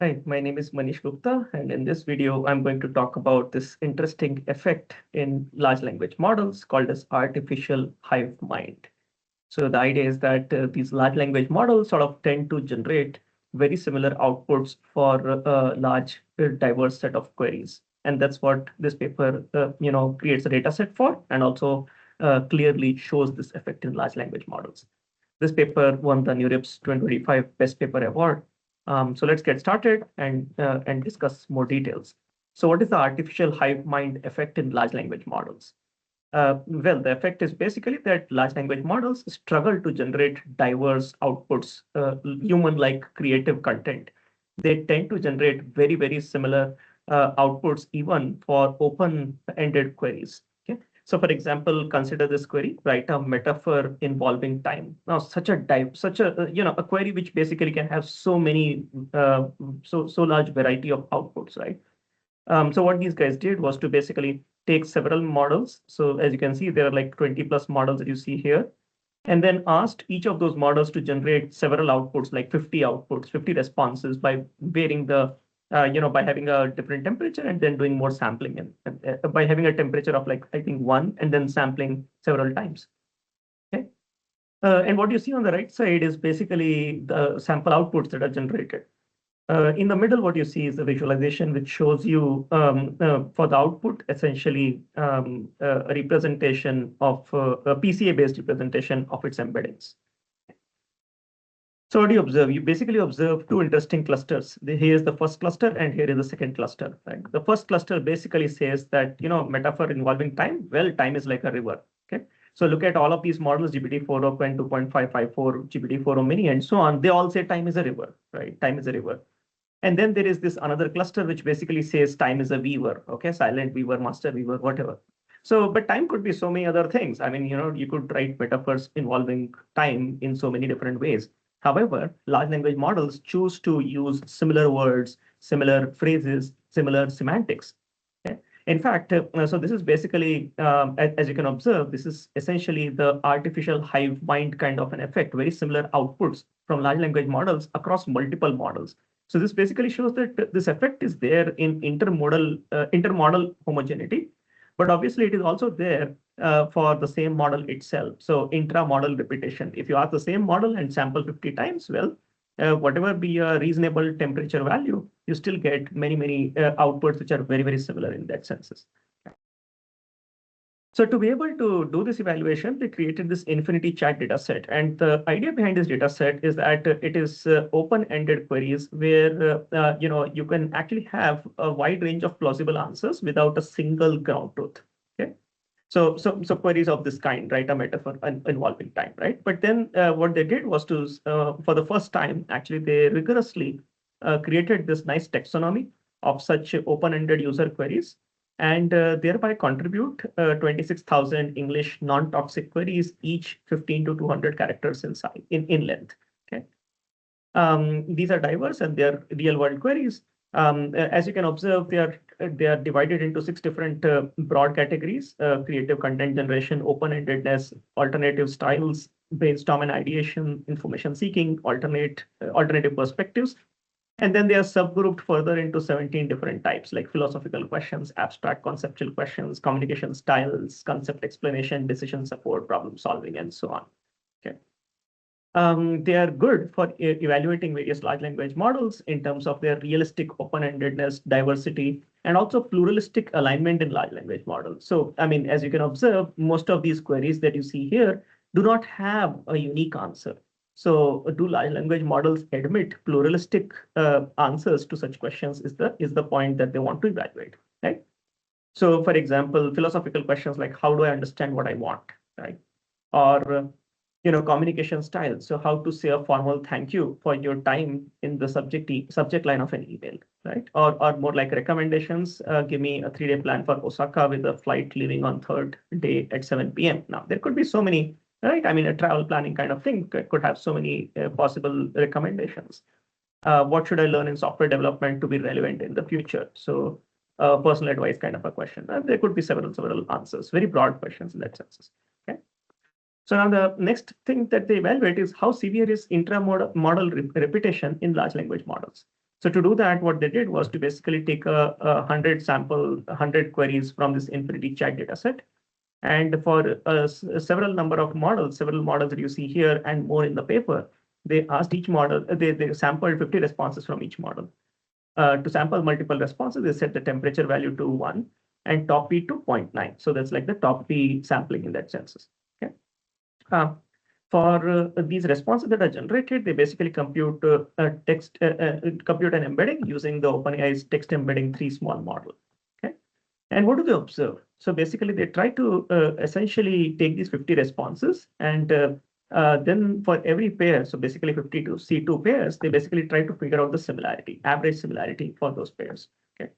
Hi, my name is Manish Gupta, and in this video, I'm going to talk about this interesting effect in large language models called as artificial hive mind. So the idea is that these large language models sort of tend to generate very similar outputs for a large, diverse set of queries. And that's what this paper, creates a data set for, and also clearly shows this effect in large language models. This paper won the NeurIPS 2025 Best Paper Award. So let's get started and discuss more details. So what is the artificial hive mind effect in large language models? Well, the effect is basically that large language models struggle to generate diverse outputs, human-like creative content. They tend to generate very, very similar outputs even for open-ended queries. Okay. So, for example, consider this query: write a metaphor involving time. Now, such a a query which basically can have so many so large variety of outputs, right? So what these guys did was to basically take several models. So as you can see, there are like 20 plus models that you see here, and then asked each of those models to generate several outputs, like 50 outputs, 50 responses by varying the, by having a different temperature and then doing more sampling and by having a temperature of like, I think 1 and then sampling several times. Okay. And what you see on the right side is basically the sample outputs that are generated. In the middle, what you see is the visualization, which shows you for the output, essentially a representation of a PCA-based representation of its embeddings. So what do you observe? You basically observe two interesting clusters. Here is the first cluster, and here is the second cluster. Right? The first cluster basically says that, metaphor involving time. Well, time is like a river. Okay. So look at all of these models: GPT-4 Open, 2.554, GPT-4 Mini, and so on. They all say time is a river. Right? Time is a river. And then there is this another cluster which basically says time is a weaver, okay, silent weaver, master weaver, whatever. So, but time could be so many other things. I mean, you could write metaphors involving time in so many different ways. However, large language models choose to use similar words, similar phrases, similar semantics. Okay? In fact, so this is basically, as you can observe, this is essentially the artificial hive mind kind of an effect, very similar outputs from large language models across multiple models. So this basically shows that this effect is there in intermodal homogeneity, but obviously it is also there for the same model itself. So intra-model repetition. If you ask the same model and sample 50 times, well, whatever be a reasonable temperature value, you still get many outputs which are very, very similar in that senses. So to be able to do this evaluation, they created this infinity chat data set. And the idea behind this data set is that it is open-ended queries where you can actually have a wide range of plausible answers without a single ground truth. Okay. So queries of this kind, right? A metaphor involving time, right? But then what they did was to, for the first time, actually, they rigorously created this nice taxonomy of such open-ended user queries and thereby contribute 26,000 English non-toxic queries, each 15 to 200 characters in size, in length. Okay. These are diverse and they're real-world queries. As you can observe, they are divided into 6 different broad categories: creative content generation, open-endedness, alternative styles, brainstorm and ideation, information seeking, alternative perspectives. And then they are subgrouped further into 17 different types, like philosophical questions, abstract conceptual questions, communication styles, concept explanation, decision support, problem solving, and so on. Okay. They are good for evaluating various large language models in terms of their realistic open-endedness, diversity, and also pluralistic alignment in large language models. So, I mean, as you can observe, most of these queries that you see here do not have a unique answer. So do large language models admit pluralistic answers to such questions is the point that they want to evaluate, right? So for example, philosophical questions like how do I understand what I want, right? Or communication style. So how to say a formal thank you for your time in the subject line of an email, right? Or more like recommendations. Give me a 3-day plan for Osaka with a flight leaving on 3rd day at 7 p.m. Now there could be so many, right? I mean, a travel planning kind of thing could have so many possible recommendations. What should I learn in software development to be relevant in the future? So personal advice kind of a question. There could be several answers, very broad questions in that sense. Okay. So now the next thing that they evaluate is how severe is intra-model repetition in large language models. So to do that, what they did was to basically take a 100 queries from this infinity chat data set. And for several models that you see here and more in the paper, they asked each model, they sampled 50 responses from each model. To sample multiple responses, they set the temperature value to 1 and top P to 0.9. So that's like the top P sampling in that sense. Okay. For these responses that are generated, they basically compute compute an embedding using the OpenAI's text embedding 3 small model. Okay. And what do they observe? So basically, they try to essentially take these 50 responses and then for every pair, so basically 50 to C2 pairs, they basically try to figure out the similarity, average similarity for those pairs. Okay.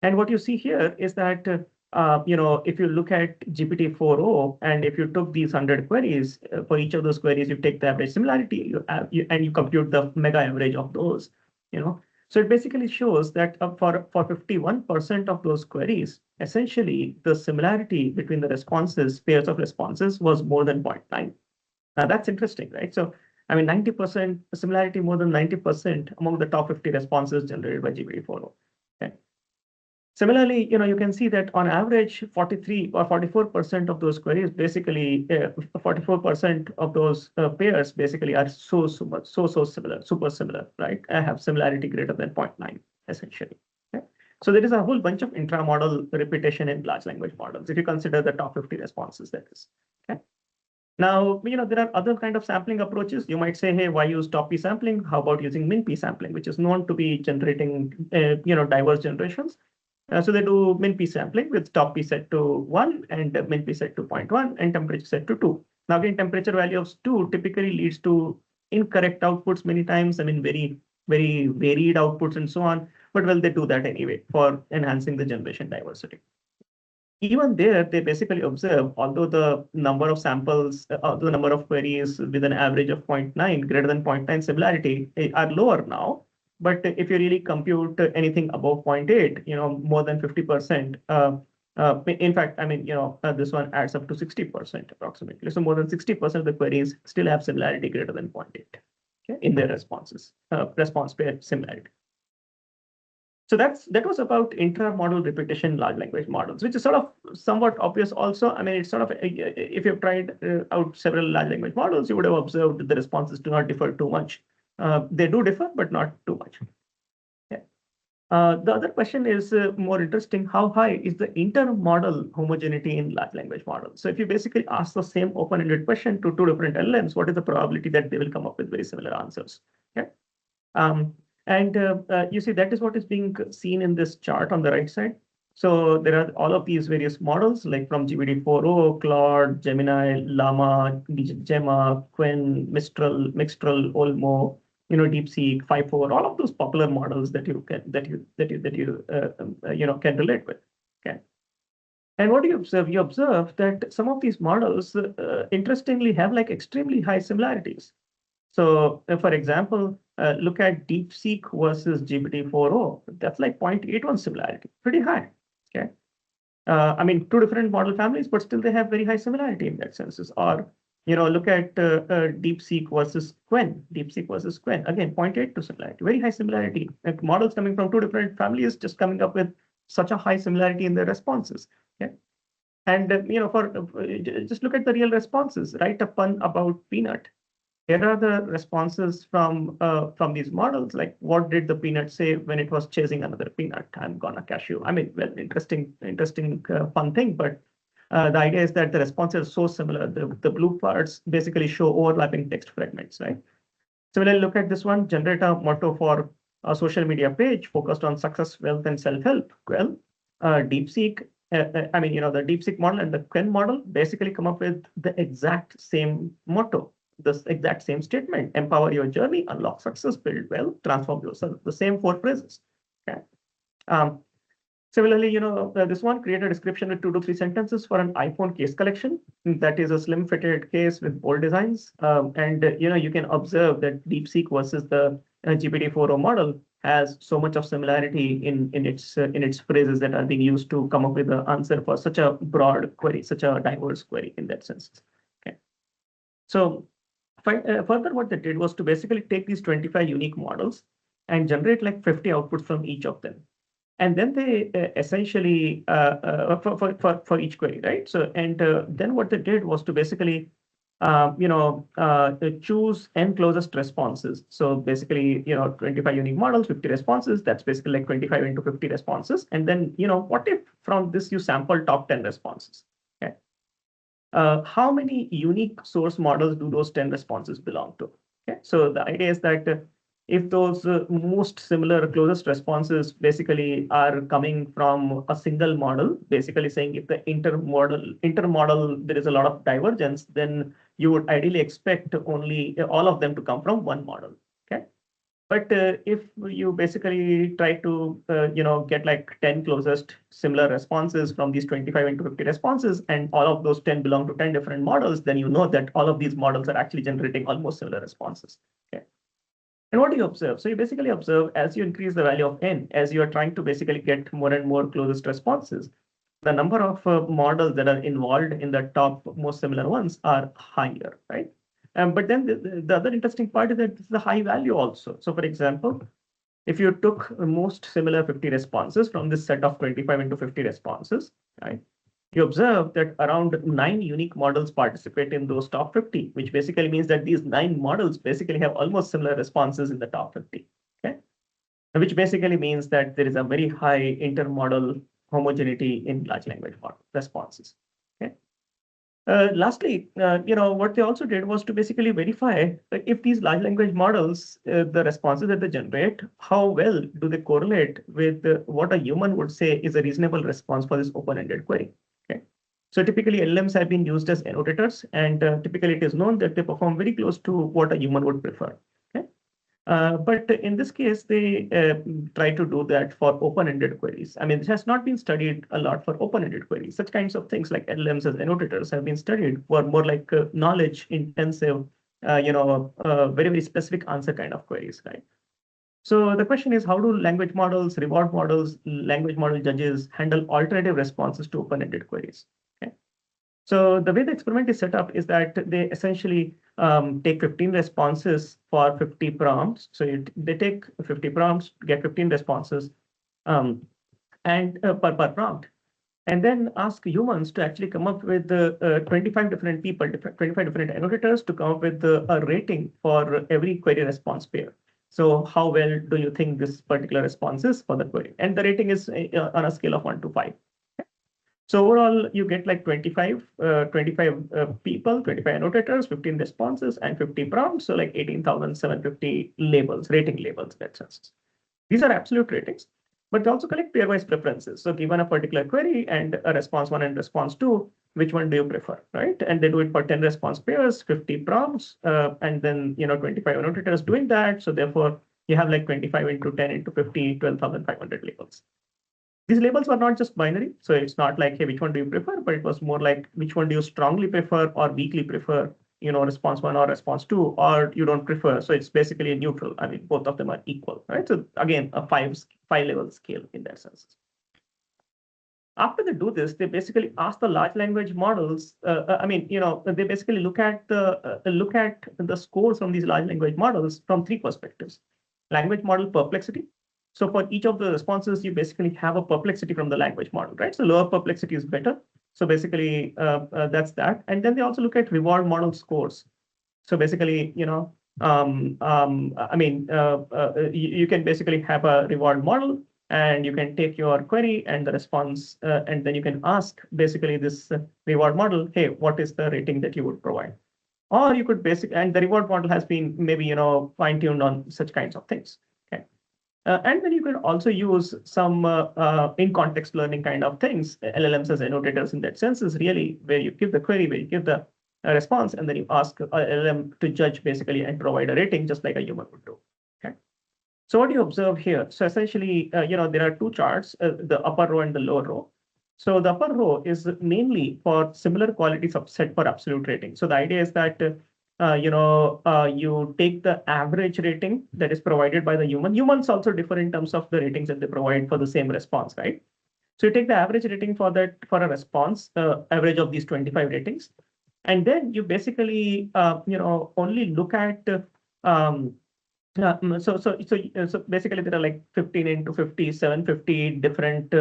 And what you see here is that if you look at GPT-4o, and if you took these 100 queries, for each of those queries, you take the average similarity, and you compute the mega average of those. So it basically shows that for 51% of those queries, essentially the similarity between the responses, pairs of responses, was more than 0.9. Now that's interesting, right? So I mean, 90% similarity, more than 90% among the top 50 responses generated by GPT-4o. Okay. Similarly, you can see that on average, 43 or 44% of those queries, basically 44% of those pairs basically are so similar, super similar, right? I have similarity greater than 0.9, essentially. Okay? So there is a whole bunch of intra-model repetition in large language models, if you consider the top 50 responses, that is. Okay. Now, there are other kind of sampling approaches. You might say, hey, why use top P sampling? How about using min P sampling, which is known to be generating, diverse generations? So they do min P sampling with top P set to 1 and min P set to 0.1 and temperature set to 2. Now, again, temperature value of 2 typically leads to incorrect outputs many times. I mean, very, very varied outputs and so on. But well, they do that anyway for enhancing the generation diversity. Even there, they basically observe, although the number of samples, the number of queries with an average of 0.9, greater than 0.9 similarity are lower now. But if you really compute anything above 0.8, more than 50%, in fact, I mean, this one adds up to 60% approximately. So more than 60% of the queries still have similarity greater than 0.8, okay, in their responses, response pair similarity. So that was about intra-model repetition large language models, which is sort of somewhat obvious also. I mean, it's sort of, if you've tried out several large language models, you would have observed that the responses do not differ too much. They do differ, but not too much. Yeah. The other question is more interesting. How high is the inter-model homogeneity in large language models? So if you basically ask the same open-ended question to two different LLMs, what is the probability that they will come up with very similar answers? Okay. And you see, that is what is being seen in this chart on the right side. So there are all of these various models, like from GPT-4o, Claude, Gemini, Llama, Gemma, Qwen, Mistral, Olmo, DeepSeek, 5.4, all of those popular models that you can can relate with. Okay. And what do you observe? You observe that some of these models, interestingly, have like extremely high similarities. So, for example, look at DeepSeek versus GPT-4o. That's like 0.81 similarity, pretty high. Okay. I mean, two different model families, but still they have very high similarity in that sense. Or, look at DeepSeek versus Qwen. DeepSeek versus Qwen, again, 0.82 similarity, very high similarity. Like models coming from two different families just coming up with such a high similarity in their responses. Okay. And, just look at the real responses. Write a pun about peanut. Here are the responses from these models, like what did the peanut say when it was chasing another peanut? I'm gonna catch you. I mean, well, interesting, fun thing, but the idea is that the responses are so similar. The blue parts basically show overlapping text fragments, right? Similarly, look at this one, generate a motto for a social media page focused on success, wealth, and self-help. Well, DeepSeek, the DeepSeek model and the Qwen model basically come up with the exact same motto. This exact same statement: empower your journey, unlock success, build wealth, transform yourself. The same 4 phrases. Okay. Similarly, this one, create a description with 2 to 3 sentences for an iPhone case collection. That is a slim-fitted case with bold designs. You can observe that DeepSeek versus the GPT-4o model has so much of similarity in its phrases that are being used to come up with the answer for such a broad query, such a diverse query in that sense. Okay. So further, what they did was to basically take these 25 unique models and generate like 50 outputs from each of them. And then they essentially for each query, right? So then what they did was to basically choose n closest responses. So basically 25 unique models, 50 responses. That's basically like 25 into 50 responses. And then what if from this you sample top 10 responses? Okay. How many unique source models do those 10 responses belong to? Okay. So the idea is that if those most similar closest responses basically are coming from a single model, basically saying if the intermodel there is a lot of divergence, then you would ideally expect only all of them to come from one model. Okay. But if you basically try to get like 10 closest similar responses from these 25 into 50 responses, and all of those 10 belong to 10 different models, then you know that all of these models are actually generating almost similar responses. Okay. And what do you observe? So you basically observe as you increase the value of n, as you are trying to basically get more and more closest responses, the number of models that are involved in the top most similar ones are higher, right? But then the other interesting part is that it's the high value also. So for example, if you took most similar 50 responses from this set of 25 into 50 responses, right? You observe that around 9 unique models participate in those top 50, which basically means that these 9 models basically have almost similar responses in the top 50, okay? Which basically means that there is a very high intermodal homogeneity in large language model responses, okay? Lastly, what they also did was to basically verify if these large language models, the responses that they generate, how well do they correlate with what a human would say is a reasonable response for this open-ended query. Okay. So typically LLMs have been used as annotators, and typically it is known that they perform very close to what a human would prefer. Okay. But in this case, they try to do that for open-ended queries. I mean, it has not been studied a lot for open-ended queries. Such kinds of things like LLMs as annotators have been studied for more like knowledge-intensive, very, very specific answer kind of queries, right? So the question is, how do language models, reward models, language model judges handle alternative responses to open-ended queries? Okay. So the way the experiment is set up is that they essentially take 15 responses for 50 prompts. So they take 50 prompts, get 15 responses and per prompt, and then ask humans to actually come up with 25 different people, 25 different annotators to come up with a rating for every query response pair. So how well do you think this particular response is for the query? And the rating is on a scale of 1 to 5. So overall, you get like 25 people, 25 annotators, 15 responses, and 50 prompts. So like 18,750 labels, rating labels, that sense. These are absolute ratings, but they also collect pairwise preferences. So given a particular query and a response 1 and response 2, which one do you prefer, right? And they do it for 10 response pairs, 50 prompts, and then 25 annotators doing that. So therefore, you have like 25 into 10 into 50, 12,500 labels. These labels were not just binary. So it's not like, hey, which one do you prefer? But it was more like, which one do you strongly prefer or weakly prefer, response 1 or response 2, or you don't prefer. So it's basically a neutral. I mean, both of them are equal, right? So again, a five level scale in that sense. After they do this, they basically ask the large language models. They basically look at the scores from these large language models from 3 perspectives: language model perplexity. So for each of the responses, you basically have a perplexity from the language model, right? So lower perplexity is better. So basically, that's that. And then they also look at reward model scores. So basically, you can basically have a reward model, and you can take your query and the response, and then you can ask basically this reward model, hey, what is the rating that you would provide? Or you could and the reward model has been maybe, fine-tuned on such kinds of things. And then you can also use some in-context learning kind of things. LLMs as annotators in that sense is really where you give the query, where you give the response, and then you ask LLM to judge basically and provide a rating just like a human would do. Okay. So what do you observe here? So essentially, there are 2 charts, the upper row and the lower row. So the upper row is mainly for similar quality subset for absolute rating. So the idea is that you take the average rating that is provided by the human. Humans also differ in terms of the ratings that they provide for the same response, right? So you take the average rating for a response, average of these 25 ratings, and then you basically only look at So basically there are like 15 into 50, 750 different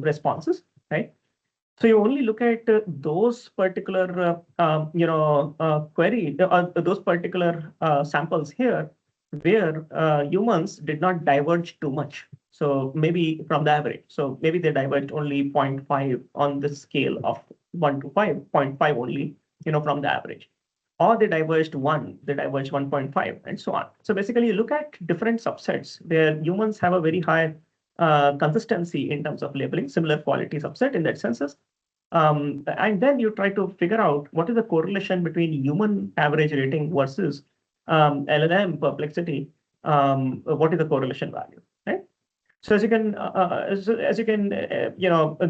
responses, right? So you only look at those particular, query, those particular samples here where humans did not diverge too much. So maybe from the average. So maybe they diverged only 0.5 on the scale of 1 to 5, 0.5 only, from the average. Or they diverged 1, they diverged 1.5, and so on. So basically, you look at different subsets where humans have a very high consistency in terms of labeling, similar quality subset in that senses. And then you try to figure out what is the correlation between human average rating versus LLM perplexity. What is the correlation value, right? So as you can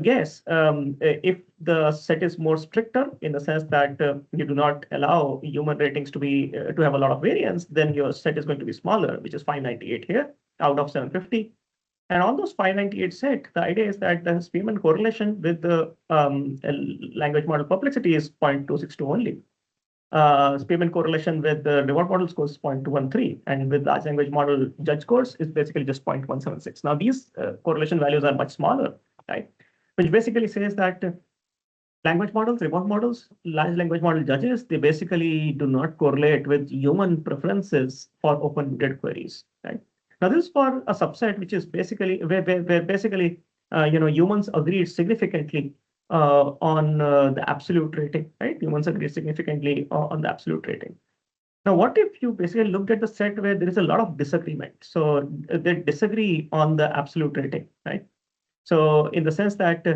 guess, if the set is more stricter in the sense that you do not allow human ratings to be to have a lot of variance, then your set is going to be smaller, which is 598 here out of 750. And on those 598 set, the idea is that the Spearman correlation with the language model perplexity is 0.262 only. Spearman correlation with the reward model scores is 0.213, and with large language model judge scores is basically just 0.176. Now, these correlation values are much smaller, right? Which basically says that language models, reward models, large language model judges, they basically do not correlate with human preferences for open-ended queries, right? Now, this is for a subset which is basically where basically humans agreed significantly on the absolute rating, right? Humans agree significantly on the absolute rating. Now, what if you basically looked at the set where there is a lot of disagreement? So they disagree on the absolute rating, right? So in the sense that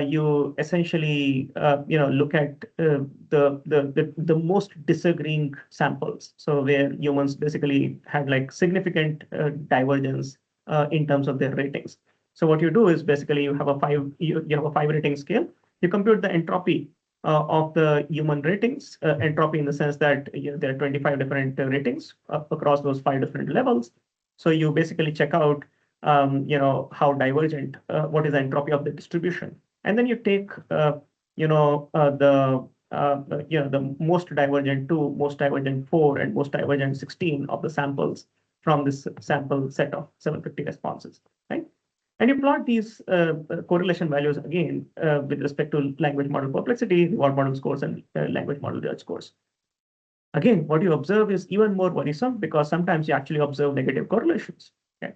you essentially look at the most disagreeing samples. So where humans basically had like significant divergence in terms of their ratings. So what you do is basically you have a five rating scale. You compute the entropy of the human ratings, entropy in the sense that there are 25 different ratings across those 5 different levels. So you basically check out how divergent, what is the entropy of the distribution. And then you take, the most divergent 2, most divergent 4, and most divergent 16 of the samples from this sample set of 750 responses, right? And you plot these correlation values again with respect to language model perplexity, reward model scores, and language model judge scores. Again, what you observe is even more worrisome because sometimes you actually observe negative correlations. Okay?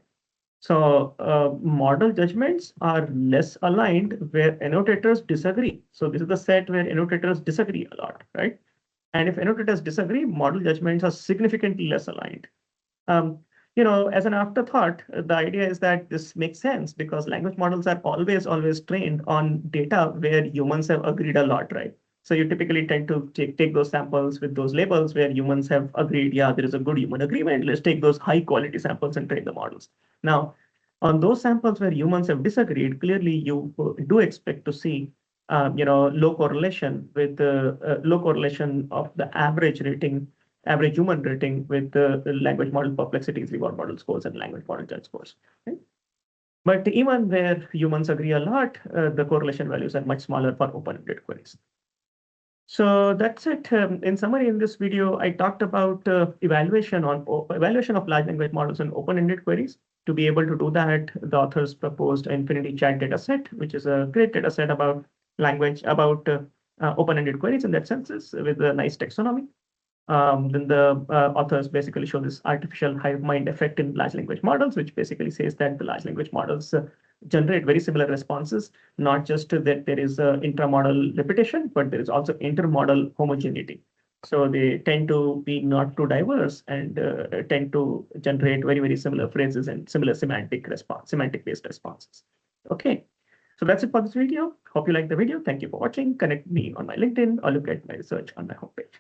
So model judgments are less aligned where annotators disagree. So this is the set where annotators disagree a lot, right? And if annotators disagree, model judgments are significantly less aligned. As an afterthought, the idea is that this makes sense because language models are always trained on data where humans have agreed a lot, right? So you typically tend to take those samples with those labels where humans have agreed, yeah, there is a good human agreement. Let's take those high quality samples and train the models. Now, on those samples where humans have disagreed, clearly you do expect to see low correlation with the low correlation of the average rating, average human rating with the language model perplexities, reward model scores, and language model judge scores. Okay? But even where humans agree a lot, the correlation values are much smaller for open-ended queries. So that's it. In summary, in this video, I talked about evaluation of large language models and open-ended queries. To be able to do that, the authors proposed an infinity chat dataset, which is a great dataset about open-ended queries in that sense, with a nice taxonomy. Then the authors basically show this artificial Hivemind effect in large language models, which basically says that the large language models generate very similar responses, not just that there is intra-model repetition, but there is also inter-model homogeneity. So they tend to be not too diverse and tend to generate very similar phrases and similar semantic-based responses. Okay, so that's it for this video. Hope you liked the video. Thank you for watching. Connect me on my LinkedIn or look at my research on my homepage.